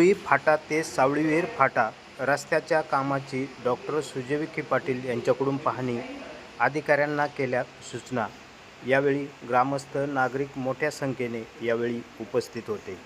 रुई फाटा ते सावळीविहीर फाटा रस्त्याच्या कामाची डॉक्टर सुजय विखे पाटील यांच्याकडून पाहणी, अधिकाऱ्यांना केल्या सूचना। यावेळी ग्रामस्थ नागरिक मोठ्या संख्येने यावेळी उपस्थित होते।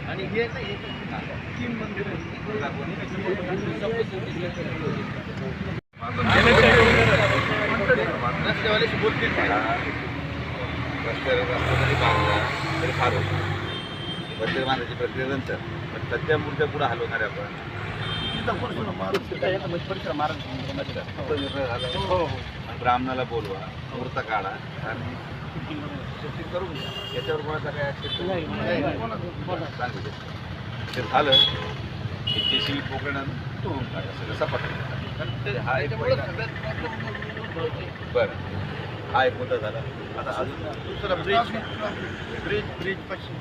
आणि हे तीन मंदिर रस्त्यावाल्याशी बोलतील रस्त्याला तरी फार होतं मंदिर बांधायची प्रक्रिया नंतर पण सध्या मूर्त्या पुढे हलवणार आहे आपण ब्राह्मणाला बोलवा, मुहूर्त काढा आणि शिफ्टिंग करून घ्या। याच्यावर कोणाचा काय ॲक्सेप्ट नाही सांगू दे ते झालं की JCB पोकळण तोडून टाका सगळं सपाट। हा एक बरं, हा एक मुद्दा झाला। आता अजून दुसरा ब्रिज पश्चिम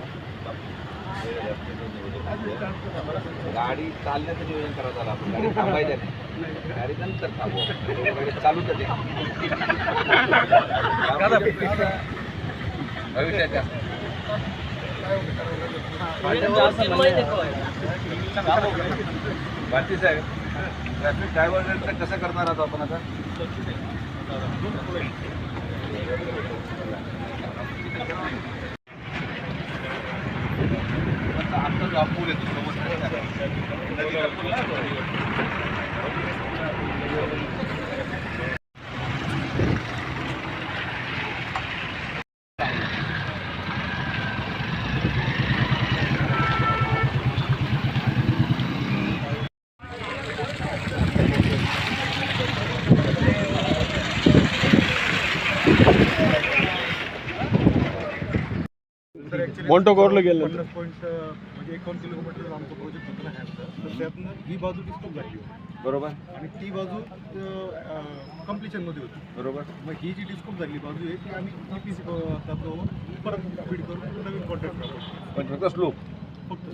गाडी चालण्याचं नियोजन करायचं आलं आपण, गाडी थांबायचं नाही, गाडी नंतर थांबू, गाडी चालू तर भविष्याच्या भारती साहेब ट्रॅफिक डायव्हर्जनचं कसं करणार आहोत आपण आता? आमचा जो पूल येतो मोंटोगोरला गेलं 15 पॉईंट म्हणजे 51 किलोमीटर आमचा प्रोजेक्ट होता ना, तर त्यातनं ही बाजू डिस्कस झाली बरोबर आणि ती बाजू कंप्लिशनमध्ये होती बरोबर। मग ही जी डिस्कस झाली बाजू आहे ती आम्ही EPC परत फीड करून नवीन कॉन्ट्रॅक्ट करतो। पण फक्त स्लोप फक्त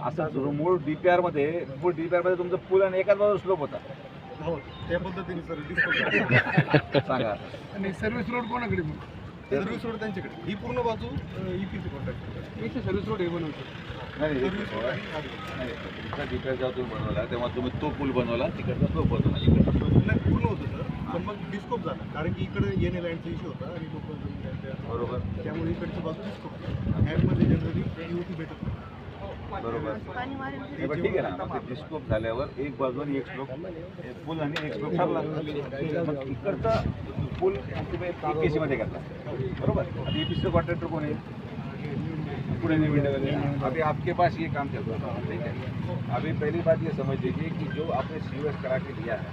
असं मूळ DPR मध्ये तुमचा पूल आणि एकाच बाजूला स्लोप होता हो, त्या पद्धतीने सर डिस्कस सांगा। आणि सर्व्हिस रोड कोणाकडे? सर्व्हिस रोड त्यांच्याकडे, ही पूर्ण बाजू EPC कॉन्ट्रॅक्ट सर्व्हिस रोड हे बनवतो। नाही DPR जेव्हा तुम्ही बनवला तेव्हा तुम्ही तो पूल बनवला, तिकडचा स्लोप बनवला, इकडचा नाही पूर्ण होतं सर, पण मग डिस्कोप झाला कारण की इकडे येणे लँडचा इश्यू होता आणि लोक बरोबर, त्यामुळे इकडची बाजू डिस्कोप ॲपमध्ये जनरली EOT भेटत नाही बरोबर। ठीक आहे ना, मग ते डिस्कोप झाल्यावर एक बाजू आणि एक स्लोप पूल आणि एक स्लोप ठरला, मग इकडचा पूल तुम्ही EPC मध्ये घातला बरोबर। आता EPC कॉन्ट्रॅक्टर कोण आहे? पुणे अभी आपके पास ये काम चल रहा है, ठीक है। अभी पहली बात ये समझ लीजिए कि जो आपने CS करा के दिया है,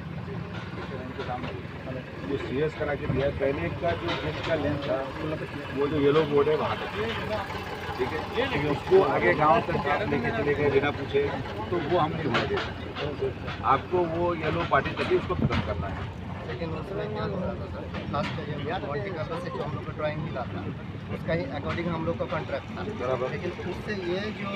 जो CS करा के दिया है, पहले का जो जिसका लेंथ था वो जो येलो बोर्ड है वहाँ तक, ठीक है, उसको आगे गांव तक आप लेके चले गए बिना पूछे तो वो हम नहीं होने देते। आपको वो येलो पार्टी तक ही उसको खत्म करना है। लेकिन उसमें क्या हो रहा था सर, लास्ट वर्टिकल से जो हम लोग को ड्राइंग मिला था उसका ही अकॉर्डिंग हम लोग का कॉन्ट्रैक्ट था बराबर। लेकिन उससे ये जो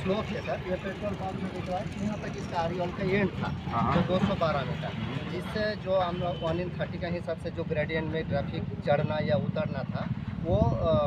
स्लोप है सर, ये पेट्रोल पंप में दिख रहा है यहाँ तक इसका आरियल का एंड था जो 212 मीटर, जिससे जो हम लोग 1:30 का हिसाब से जो ग्रेडियंट में ट्रैफिक चढ़ना या उतरना था वो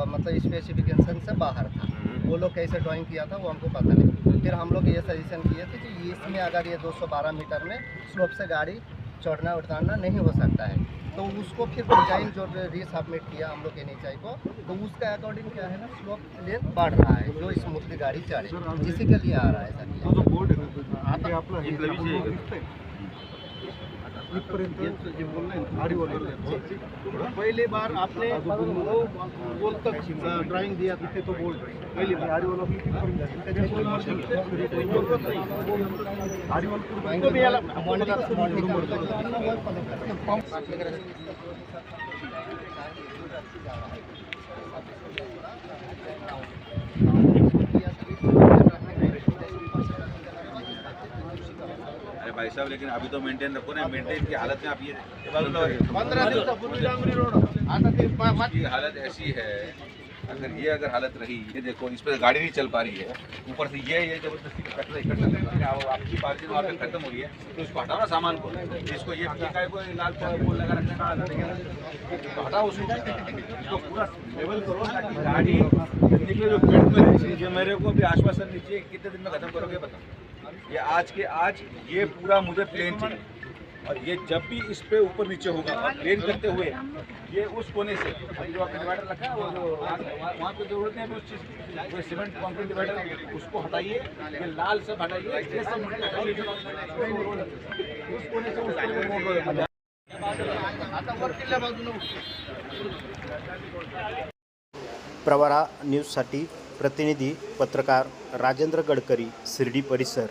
मतलब स्पेसिफिकेशन से बाहर था। वो लोग कैसे ड्राइंग किया था वो हमको पता नहीं। फिर हम लोग ये सजेशन किए थे कि इसमें अगर ये 212 मीटर में स्लोप से गाड़ी चढ़ना उतरना नहीं हो सकता है, तो उसको फिर डिजाइन जो रीसबमिट किया हम लोग NHAI को, तो उसका अकॉर्डिंग क्या है ना, स्लोप लेंथ बढ़ रहा है जो स्मूथली गाड़ी चढ़े, इसी के लिए आ रहा है सर। तो जो बोर्ड है ना, आपला इथपर्यंत जे बोलणं आडीवाला पहले बार आपने वो बोल तक ड्राइंग दिया तिथे तो बोल पहली बार आडीवाला अरे भाई साहब लेकिन अभी तो मेंटेन रखो ना, मेंटेन की हालत में आप ये 15 दिवसापूर्वी डांबरी रोड आता ते की हालत ऐसी है, अगर हालत रही, ये देखो इस पर गाड़ी नहीं चल पा रही है, ऊपर से ये जबरदस्ती कचरा इकट्ठा करके आपकी पार्किंग वहाँ पे खत्म हो रही है, तो इसको हटाओ ना सामान को, इसको ये काय को लाल पोल लगा रखने का तो हटाओ इसको पूरा लेवल करो ताकि गाड़ी निकले जो पेट में। ये मेरे को भी आश्वासन दीजिए कितने दिन में खत्म करोगे बताओ। ये आज के आज ये पूरा मुझे प्लेन चाहिए, और ये जब भी इस पे ऊपर नीचे होगा और प्लेन करते हुए ये उस कोने से अभी जो आपने डिवाइडर रखा है वो जो वहाँ पे जरूरत है उस चीज़ की, वो सीमेंट कॉन्क्रीट डिवाइडर उसको हटाइए, ये लाल सब हटाइए, ये सब हटाइए, उस कोने से उस कोने में मोड़ दो। आता वर किल्ल्या बाजूने प्रवरा न्यूजसाठी प्रतिनिधी पत्रकार राजेंद्र गडकरी, शिर्डी परिसर.